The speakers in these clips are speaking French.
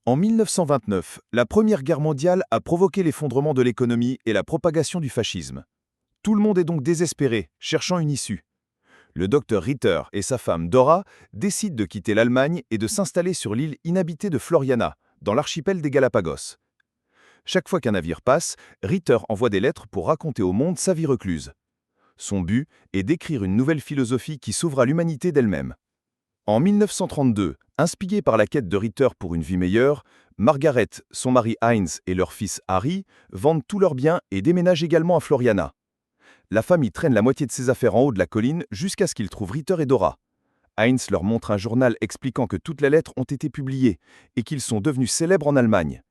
En 1929, la Première Guerre mondiale a provoqué l'effondrement de l'économie et la propagation du fascisme. Tout le monde est donc désespéré, cherchant une issue. Le docteur Ritter et sa femme Dora décident de quitter l'Allemagne et de s'installer sur l'île inhabitée de Floriana, dans l'archipel des Galapagos. Chaque fois qu'un navire passe, Ritter envoie des lettres pour raconter au monde sa vie recluse. Son but est d'écrire une nouvelle philosophie qui s'ouvre à l'humanité d'elle-même. En 1932, inspirée par la quête de Ritter pour une vie meilleure, Margaret, son mari Heinz et leur fils Harry vendent tous leurs biens et déménagent également à Floriana. La famille traîne la moitié de ses affaires en haut de la colline jusqu'à ce qu'ils trouvent Ritter et Dora. Heinz leur montre un journal expliquant que toutes les lettres ont été publiées et qu'ils sont devenus célèbres en Allemagne.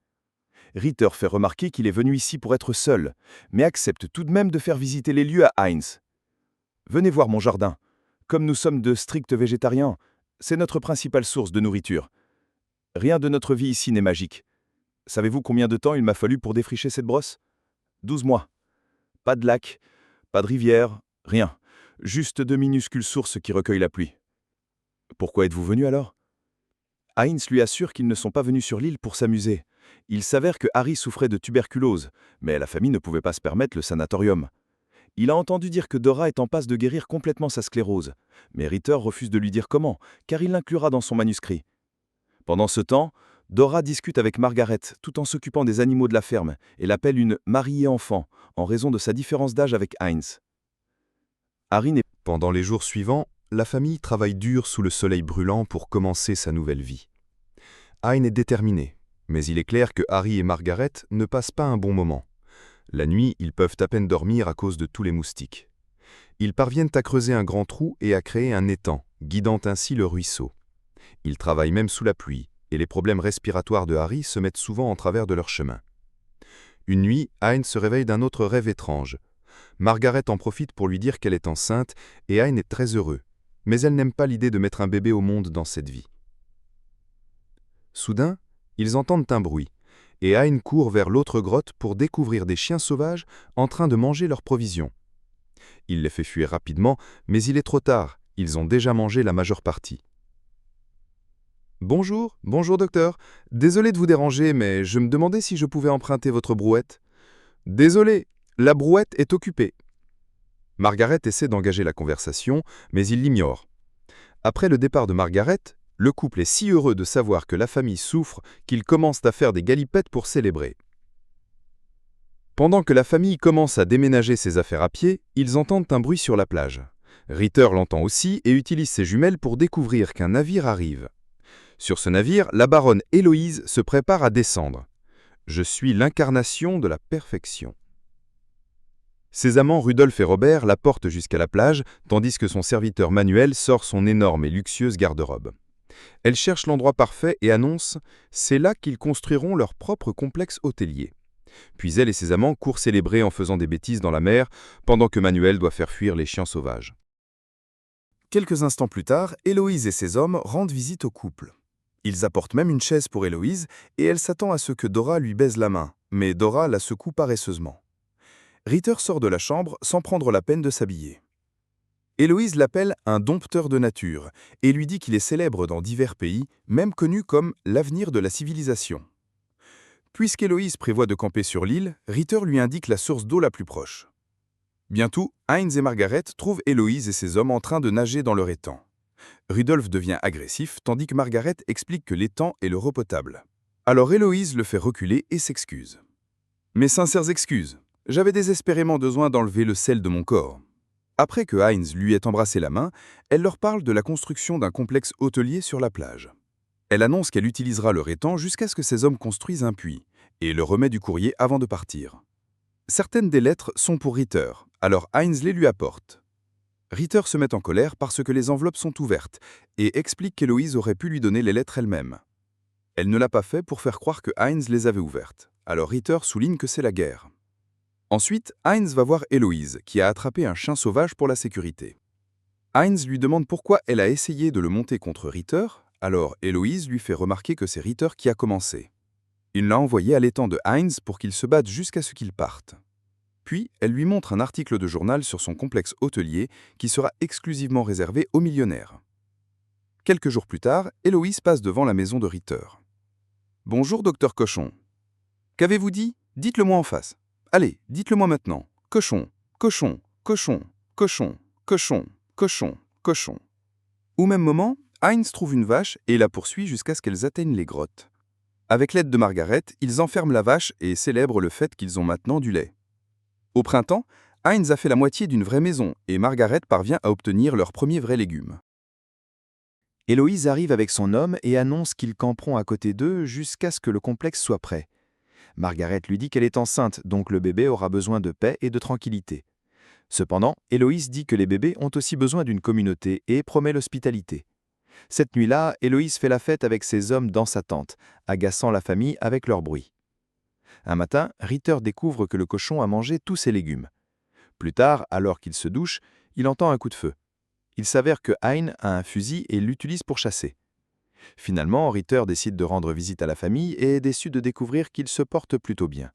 Ritter fait remarquer qu'il est venu ici pour être seul, mais accepte tout de même de faire visiter les lieux à Heinz. « Venez voir mon jardin. Comme nous sommes de stricts végétariens, c'est notre principale source de nourriture. Rien de notre vie ici n'est magique. Savez-vous combien de temps il m'a fallu pour défricher cette brosse? 12 mois. Pas de lac, pas de rivière, rien. Juste de minuscules sources qui recueillent la pluie. Pourquoi êtes-vous venu alors? Heinz lui assure qu'ils ne sont pas venus sur l'île pour s'amuser. Il s'avère que Harry souffrait de tuberculose, mais la famille ne pouvait pas se permettre le sanatorium. Il a entendu dire que Dora est en passe de guérir complètement sa sclérose, mais Ritter refuse de lui dire comment, car il l'inclura dans son manuscrit. Pendant ce temps, Dora discute avec Margaret tout en s'occupant des animaux de la ferme et l'appelle une mariée enfant en raison de sa différence d'âge avec Heinz. Harry n'est Pendant les jours suivants, la famille travaille dur sous le soleil brûlant pour commencer sa nouvelle vie. Hein est déterminé, mais il est clair que Harry et Margaret ne passent pas un bon moment. La nuit, ils peuvent à peine dormir à cause de tous les moustiques. Ils parviennent à creuser un grand trou et à créer un étang, guidant ainsi le ruisseau. Ils travaillent même sous la pluie, et les problèmes respiratoires de Harry se mettent souvent en travers de leur chemin. Une nuit, Hein se réveille d'un autre rêve étrange. Margaret en profite pour lui dire qu'elle est enceinte, et Hein est très heureux, mais elle n'aime pas l'idée de mettre un bébé au monde dans cette vie. Soudain, ils entendent un bruit, et Hein court vers l'autre grotte pour découvrir des chiens sauvages en train de manger leurs provisions. Il les fait fuir rapidement, mais il est trop tard, ils ont déjà mangé la majeure partie. « Bonjour docteur. Désolé de vous déranger, mais je me demandais si je pouvais emprunter votre brouette. »« Désolé, la brouette est occupée. » Margaret essaie d'engager la conversation, mais il l'ignore. Après le départ de Margaret, le couple est si heureux de savoir que la famille souffre qu'ils commencent à faire des galipettes pour célébrer. Pendant que la famille commence à déménager ses affaires à pied, ils entendent un bruit sur la plage. Ritter l'entend aussi et utilise ses jumelles pour découvrir qu'un navire arrive. Sur ce navire, la baronne Héloïse se prépare à descendre. « Je suis l'incarnation de la perfection. » Ses amants Rudolf et Robert la portent jusqu'à la plage, tandis que son serviteur Manuel sort son énorme et luxueuse garde-robe. Elle cherche l'endroit parfait et annonce « C'est là qu'ils construiront leur propre complexe hôtelier. » Puis elle et ses amants courent célébrer en faisant des bêtises dans la mer, pendant que Manuel doit faire fuir les chiens sauvages. Quelques instants plus tard, Héloïse et ses hommes rendent visite au couple. Ils apportent même une chaise pour Héloïse et elle s'attend à ce que Dora lui baise la main, mais Dora la secoue paresseusement. Ritter sort de la chambre sans prendre la peine de s'habiller. Héloïse l'appelle un dompteur de nature et lui dit qu'il est célèbre dans divers pays, même connu comme l'avenir de la civilisation. Puisqu'Héloïse prévoit de camper sur l'île, Ritter lui indique la source d'eau la plus proche. Bientôt, Heinz et Margaret trouvent Héloïse et ses hommes en train de nager dans leur étang. Rudolf devient agressif, tandis que Margaret explique que l'étang est l'eau potable. Alors Héloïse le fait reculer et s'excuse. « Mes sincères excuses, j'avais désespérément besoin d'enlever le sel de mon corps. » Après que Heinz lui ait embrassé la main, elle leur parle de la construction d'un complexe hôtelier sur la plage. Elle annonce qu'elle utilisera leur étang jusqu'à ce que ses hommes construisent un puits, et le remet du courrier avant de partir. Certaines des lettres sont pour Ritter, alors Heinz les lui apporte. Ritter se met en colère parce que les enveloppes sont ouvertes et explique qu'Héloïse aurait pu lui donner les lettres elle-même. Elle ne l'a pas fait pour faire croire que Heinz les avait ouvertes, alors Ritter souligne que c'est la guerre. Ensuite, Heinz va voir Héloïse, qui a attrapé un chien sauvage pour la sécurité. Heinz lui demande pourquoi elle a essayé de le monter contre Ritter, alors Héloïse lui fait remarquer que c'est Ritter qui a commencé. Il l'a envoyé à l'étang de Heinz pour qu'il se batte jusqu'à ce qu'il parte. Puis, elle lui montre un article de journal sur son complexe hôtelier qui sera exclusivement réservé aux millionnaires. Quelques jours plus tard, Héloïse passe devant la maison de Ritter. Bonjour, docteur Cochon. Qu'avez-vous dit? Dites-le-moi en face. Allez, dites-le-moi maintenant. Cochon, cochon, cochon, cochon, cochon, cochon, cochon. Au même moment, Heinz trouve une vache et la poursuit jusqu'à ce qu'elles atteignent les grottes. Avec l'aide de Margaret, ils enferment la vache et célèbrent le fait qu'ils ont maintenant du lait. Au printemps, Heinz a fait la moitié d'une vraie maison et Margaret parvient à obtenir leurs premiers vrais légumes. Héloïse arrive avec son homme et annonce qu'ils camperont à côté d'eux jusqu'à ce que le complexe soit prêt. Margaret lui dit qu'elle est enceinte, donc le bébé aura besoin de paix et de tranquillité. Cependant, Héloïse dit que les bébés ont aussi besoin d'une communauté et promet l'hospitalité. Cette nuit-là, Héloïse fait la fête avec ses hommes dans sa tente, agaçant la famille avec leur bruit. Un matin, Ritter découvre que le cochon a mangé tous ses légumes. Plus tard, alors qu'il se douche, il entend un coup de feu. Il s'avère que Hein a un fusil et l'utilise pour chasser. Finalement, Ritter décide de rendre visite à la famille et est déçu de découvrir qu'ils se portent plutôt bien.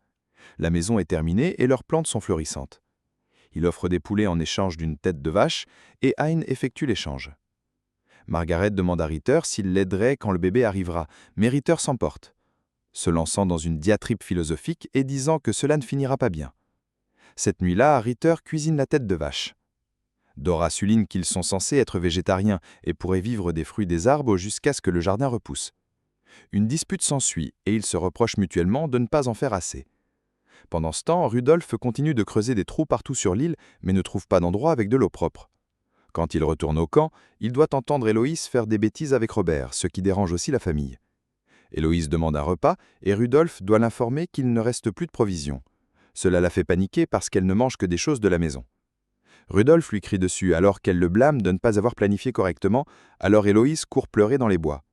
La maison est terminée et leurs plantes sont florissantes. Il offre des poulets en échange d'une tête de vache et Hein effectue l'échange. Margaret demande à Ritter s'il l'aiderait quand le bébé arrivera, mais Ritter s'emporte, se lançant dans une diatribe philosophique et disant que cela ne finira pas bien. Cette nuit-là, Ritter cuisine la tête de vache. Dora souligne qu'ils sont censés être végétariens et pourraient vivre des fruits des arbres jusqu'à ce que le jardin repousse. Une dispute s'ensuit et ils se reprochent mutuellement de ne pas en faire assez. Pendant ce temps, Rudolf continue de creuser des trous partout sur l'île mais ne trouve pas d'endroit avec de l'eau propre. Quand il retourne au camp, il doit entendre Héloïse faire des bêtises avec Robert, ce qui dérange aussi la famille. Héloïse demande un repas et Rudolf doit l'informer qu'il ne reste plus de provisions. Cela la fait paniquer parce qu'elle ne mange que des choses de la maison. Rudolf lui crie dessus alors qu'elle le blâme de ne pas avoir planifié correctement, alors Héloïse court pleurer dans les bois.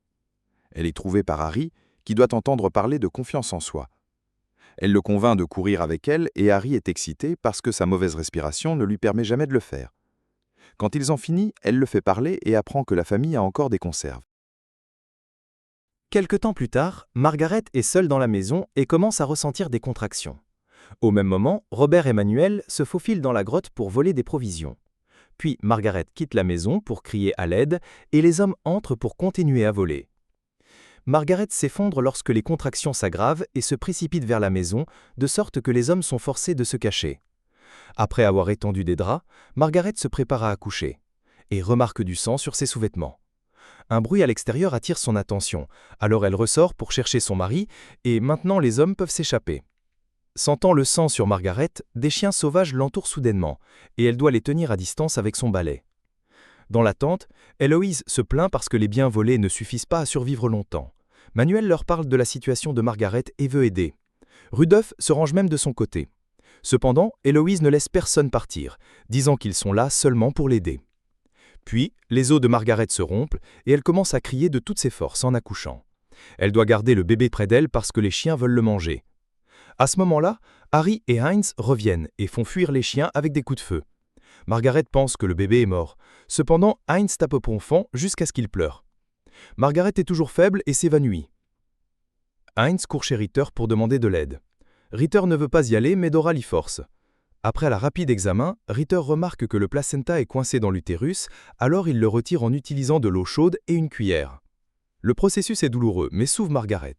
Elle est trouvée par Harry, qui doit entendre parler de confiance en soi. Elle le convainc de courir avec elle et Harry est excité parce que sa mauvaise respiration ne lui permet jamais de le faire. Quand ils ont fini, elle le fait parler et apprend que la famille a encore des conserves. Quelque temps plus tard, Margaret est seule dans la maison et commence à ressentir des contractions. Au même moment, Robert et Manuel se faufilent dans la grotte pour voler des provisions. Puis Margaret quitte la maison pour crier à l'aide et les hommes entrent pour continuer à voler. Margaret s'effondre lorsque les contractions s'aggravent et se précipite vers la maison, de sorte que les hommes sont forcés de se cacher. Après avoir étendu des draps, Margaret se prépare à accoucher et remarque du sang sur ses sous-vêtements. Un bruit à l'extérieur attire son attention, alors elle ressort pour chercher son mari et maintenant les hommes peuvent s'échapper. Sentant le sang sur Margaret, des chiens sauvages l'entourent soudainement, et elle doit les tenir à distance avec son balai. Dans la tente, Héloïse se plaint parce que les biens volés ne suffisent pas à survivre longtemps. Manuel leur parle de la situation de Margaret et veut aider. Rudolf se range même de son côté. Cependant, Héloïse ne laisse personne partir, disant qu'ils sont là seulement pour l'aider. Puis, les os de Margaret se rompent et elle commence à crier de toutes ses forces en accouchant. Elle doit garder le bébé près d'elle parce que les chiens veulent le manger. À ce moment-là, Harry et Heinz reviennent et font fuir les chiens avec des coups de feu. Margaret pense que le bébé est mort. Cependant, Heinz tape au enfant jusqu'à ce qu'il pleure. Margaret est toujours faible et s'évanouit. Heinz court chez Ritter pour demander de l'aide. Ritter ne veut pas y aller, mais Dora l'y force. Après un rapide examen, Ritter remarque que le placenta est coincé dans l'utérus, alors il le retire en utilisant de l'eau chaude et une cuillère. Le processus est douloureux, mais sauve Margaret.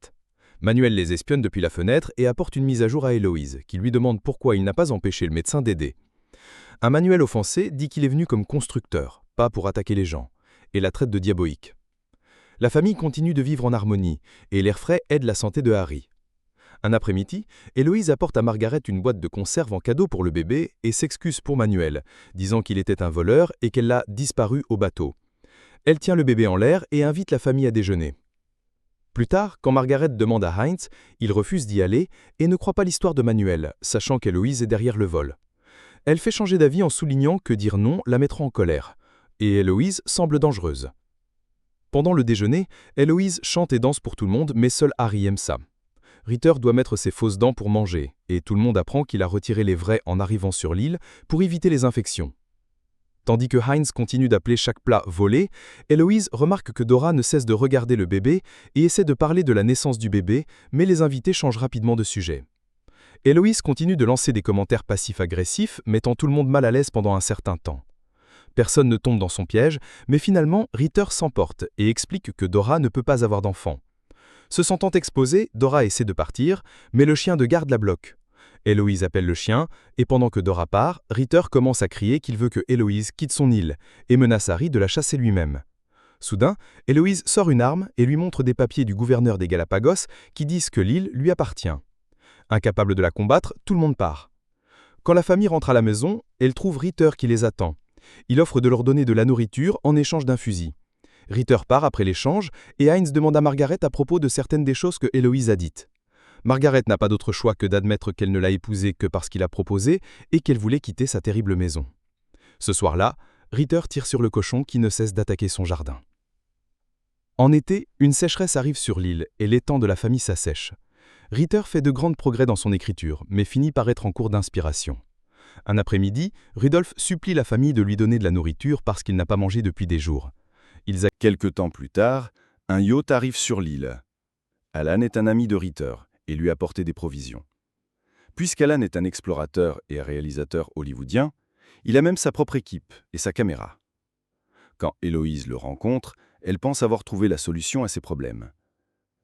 Manuel les espionne depuis la fenêtre et apporte une mise à jour à Héloïse, qui lui demande pourquoi il n'a pas empêché le médecin d'aider. Un Manuel offensé dit qu'il est venu comme constructeur, pas pour attaquer les gens, et la traite de diabolique. La famille continue de vivre en harmonie, et l'air frais aide la santé de Harry. Un après-midi, Héloïse apporte à Margaret une boîte de conserve en cadeau pour le bébé et s'excuse pour Manuel, disant qu'il était un voleur et qu'elle l'a disparu au bateau. Elle tient le bébé en l'air et invite la famille à déjeuner. Plus tard, quand Margaret demande à Heinz, il refuse d'y aller et ne croit pas l'histoire de Manuel, sachant qu'Héloïse est derrière le vol. Elle fait changer d'avis en soulignant que dire non la mettra en colère, et Héloïse semble dangereuse. Pendant le déjeuner, Héloïse chante et danse pour tout le monde, mais seul Harry aime ça. Ritter doit mettre ses fausses dents pour manger, et tout le monde apprend qu'il a retiré les vraies en arrivant sur l'île pour éviter les infections. Tandis que Heinz continue d'appeler chaque plat volé, Héloïse remarque que Dora ne cesse de regarder le bébé et essaie de parler de la naissance du bébé, mais les invités changent rapidement de sujet. Héloïse continue de lancer des commentaires passifs-agressifs, mettant tout le monde mal à l'aise pendant un certain temps. Personne ne tombe dans son piège, mais finalement, Ritter s'emporte et explique que Dora ne peut pas avoir d'enfant. Se sentant exposée, Dora essaie de partir, mais le chien de garde la bloque. Héloïse appelle le chien, et pendant que Dora part, Ritter commence à crier qu'il veut que Héloïse quitte son île, et menace Harry de la chasser lui-même. Soudain, Héloïse sort une arme et lui montre des papiers du gouverneur des Galapagos qui disent que l'île lui appartient. Incapable de la combattre, tout le monde part. Quand la famille rentre à la maison, elle trouve Ritter qui les attend. Il offre de leur donner de la nourriture en échange d'un fusil. Ritter part après l'échange et Heinz demande à Margaret à propos de certaines des choses que Héloïse a dites. Margaret n'a pas d'autre choix que d'admettre qu'elle ne l'a épousé que parce qu'il a proposé et qu'elle voulait quitter sa terrible maison. Ce soir-là, Ritter tire sur le cochon qui ne cesse d'attaquer son jardin. En été, une sécheresse arrive sur l'île et l'étang de la famille s'assèche. Ritter fait de grands progrès dans son écriture, mais finit par être en cours d'inspiration. Un après-midi, Rudolf supplie la famille de lui donner de la nourriture parce qu'il n'a pas mangé depuis des jours. Quelque temps plus tard, un yacht arrive sur l'île. Alan est un ami de Ritter et lui a apporté des provisions. Puisqu'Alan est un explorateur et un réalisateur hollywoodien, il a même sa propre équipe et sa caméra. Quand Héloïse le rencontre, elle pense avoir trouvé la solution à ses problèmes.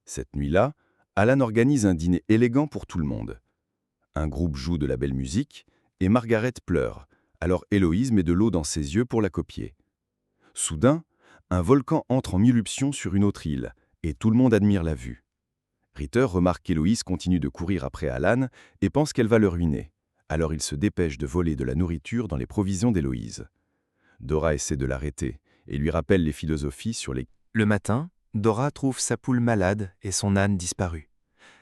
Cette nuit-là, Alan organise un dîner élégant pour tout le monde. Un groupe joue de la belle musique et Margaret pleure, alors Héloïse met de l'eau dans ses yeux pour la copier. Soudain, un volcan entre en éruption sur une autre île et tout le monde admire la vue. Ritter remarque qu'Héloïse continue de courir après Alan et pense qu'elle va le ruiner. Alors il se dépêche de voler de la nourriture dans les provisions d'Héloïse. Dora essaie de l'arrêter et lui rappelle les philosophies sur les... Le matin, Dora trouve sa poule malade et son âne disparu.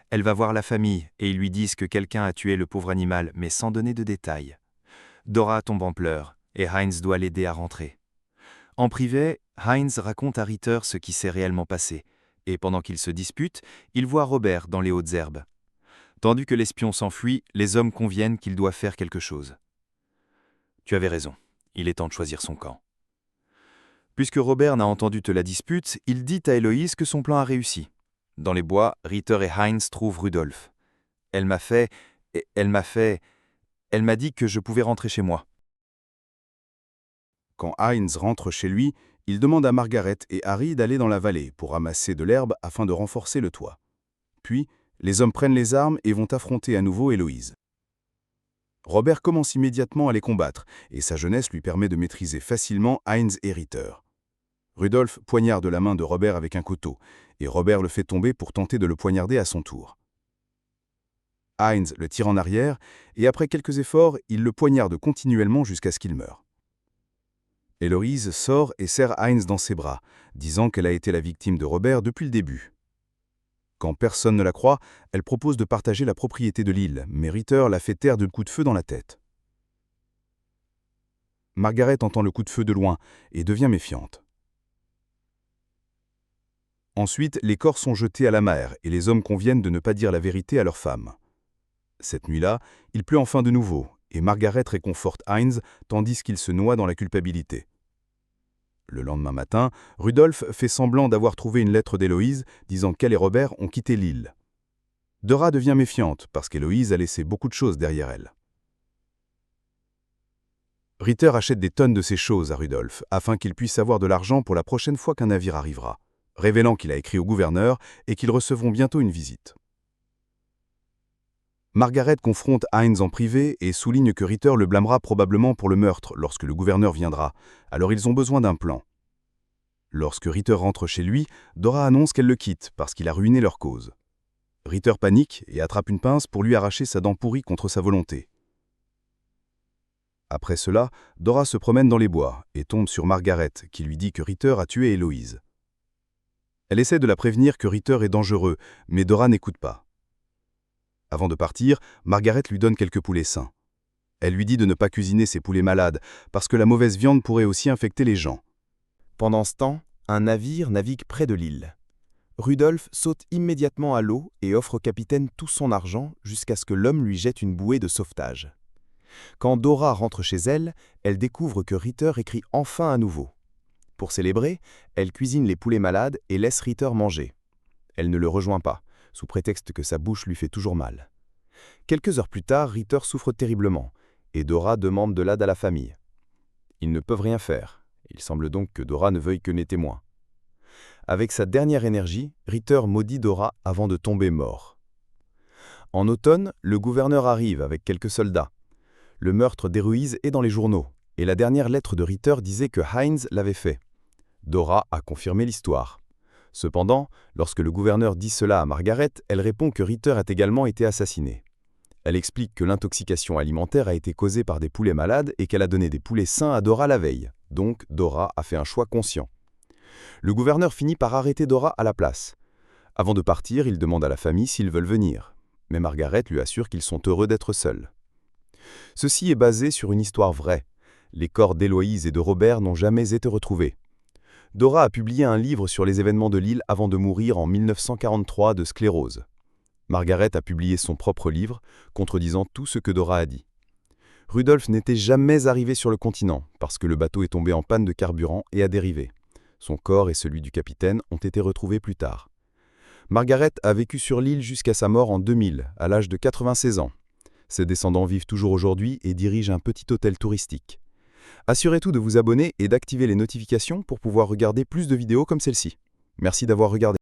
Elle va voir la famille et ils lui disent que quelqu'un a tué le pauvre animal, mais sans donner de détails. Dora tombe en pleurs et Heinz doit l'aider à rentrer. En privé, Heinz raconte à Ritter ce qui s'est réellement passé, et pendant qu'ils se disputent, il voit Robert dans les hautes herbes. Tandis que l'espion s'enfuit, les hommes conviennent qu'il doit faire quelque chose. Tu avais raison, il est temps de choisir son camp. Puisque Robert n'a entendu la dispute, il dit à Héloïse que son plan a réussi. Dans les bois, Ritter et Heinz trouvent Rudolf. Elle m'a dit que je pouvais rentrer chez moi. Quand Heinz rentre chez lui, il demande à Margaret et Harry d'aller dans la vallée pour ramasser de l'herbe afin de renforcer le toit. Puis, les hommes prennent les armes et vont affronter à nouveau Héloïse. Robert commence immédiatement à les combattre, et sa jeunesse lui permet de maîtriser facilement Heinz et Ritter. Rudolf poignarde la main de Robert avec un couteau, et Robert le fait tomber pour tenter de le poignarder à son tour. Heinz le tire en arrière, et après quelques efforts, il le poignarde continuellement jusqu'à ce qu'il meure. Héloïse sort et serre Heinz dans ses bras, disant qu'elle a été la victime de Robert depuis le début. Quand personne ne la croit, elle propose de partager la propriété de l'île, mais Ritter la fait taire de coups de feu dans la tête. Margaret entend le coup de feu de loin et devient méfiante. Ensuite, les corps sont jetés à la mer et les hommes conviennent de ne pas dire la vérité à leurs femmes. Cette nuit-là, il pleut enfin de nouveau et Margaret réconforte Heinz tandis qu'il se noie dans la culpabilité. Le lendemain matin, Rudolf fait semblant d'avoir trouvé une lettre d'Héloïse disant qu'elle et Robert ont quitté l'île. Dora devient méfiante parce qu'Héloïse a laissé beaucoup de choses derrière elle. Ritter achète des tonnes de ces choses à Rudolf afin qu'il puisse avoir de l'argent pour la prochaine fois qu'un navire arrivera, révélant qu'il a écrit au gouverneur et qu'ils recevront bientôt une visite. Margaret confronte Heinz en privé et souligne que Ritter le blâmera probablement pour le meurtre lorsque le gouverneur viendra, alors ils ont besoin d'un plan. Lorsque Ritter rentre chez lui, Dora annonce qu'elle le quitte parce qu'il a ruiné leur cause. Ritter panique et attrape une pince pour lui arracher sa dent pourrie contre sa volonté. Après cela, Dora se promène dans les bois et tombe sur Margaret qui lui dit que Ritter a tué Héloïse. Elle essaie de la prévenir que Ritter est dangereux, mais Dora n'écoute pas. Avant de partir, Margaret lui donne quelques poulets sains. Elle lui dit de ne pas cuisiner ses poulets malades, parce que la mauvaise viande pourrait aussi infecter les gens. Pendant ce temps, un navire navigue près de l'île. Rudolf saute immédiatement à l'eau et offre au capitaine tout son argent jusqu'à ce que l'homme lui jette une bouée de sauvetage. Quand Dora rentre chez elle, elle découvre que Ritter écrit enfin à nouveau. Pour célébrer, elle cuisine les poulets malades et laisse Ritter manger. Elle ne le rejoint pas, sous prétexte que sa bouche lui fait toujours mal. Quelques heures plus tard, Ritter souffre terriblement, et Dora demande de l'aide à la famille. Ils ne peuvent rien faire. Il semble donc que Dora ne veuille que les témoins. Avec sa dernière énergie, Ritter maudit Dora avant de tomber mort. En automne, le gouverneur arrive avec quelques soldats. Le meurtre d'Héloïse est dans les journaux, et la dernière lettre de Ritter disait que Heinz l'avait fait. Dora a confirmé l'histoire. Cependant, lorsque le gouverneur dit cela à Margaret, elle répond que Ritter a également été assassiné. Elle explique que l'intoxication alimentaire a été causée par des poulets malades et qu'elle a donné des poulets sains à Dora la veille. Donc, Dora a fait un choix conscient. Le gouverneur finit par arrêter Dora à la place. Avant de partir, il demande à la famille s'ils veulent venir. Mais Margaret lui assure qu'ils sont heureux d'être seuls. Ceci est basé sur une histoire vraie. Les corps d'Héloïse et de Robert n'ont jamais été retrouvés. Dora a publié un livre sur les événements de l'île avant de mourir en 1943 de sclérose. Margaret a publié son propre livre, contredisant tout ce que Dora a dit. Rudolf n'était jamais arrivé sur le continent, parce que le bateau est tombé en panne de carburant et a dérivé. Son corps et celui du capitaine ont été retrouvés plus tard. Margaret a vécu sur l'île jusqu'à sa mort en 2000, à l'âge de 96 ans. Ses descendants vivent toujours aujourd'hui et dirigent un petit hôtel touristique. Assurez-vous de vous abonner et d'activer les notifications pour pouvoir regarder plus de vidéos comme celle-ci. Merci d'avoir regardé.